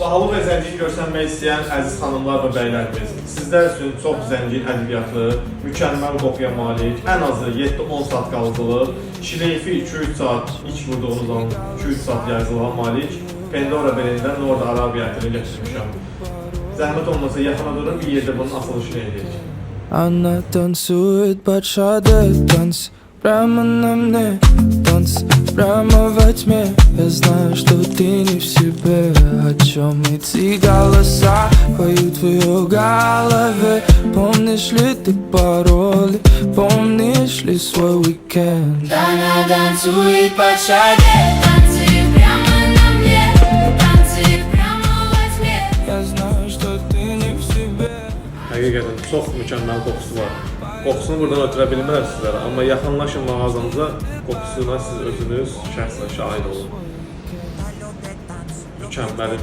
Bahalı və zəngin görsənmək istəyən əziz xanımlar və bəylərimiz, sizlər üçün çox zəngin ədviyyatlı, mükəmməl qoxuya malik, ən azı 7-10 saat qalıcılıq, şilefi 2-3 saat iç vurduğunuz zaman 2-3 saat yazılığa malik Pandora belindən Norda Arabiyyatını gətirmişəm. Zəhmət olmasa yaxına durun, bir yerdə bunun açılışını edək. Она танцует под шаде, танц прямо на мне, танц прямо во тьме. Я знаю, что ты не в себе. О чем эти голоса поют в ее голове? Помнишь ли ты пароли? Помнишь ли свой уикенд? Она танцует под шаде, танцует прямо на мне, танцует прямо во тьме. Я знаю, что ты не в себе. Həqiqətən çox mükəmməl qoxusu var. Qoxusunu buradan ötürə bilmərəm sizlərə, amma yaxınlaşın mağazamıza, qoxusuna siz özünüz şəxsən şahid olun. Mükəmməli.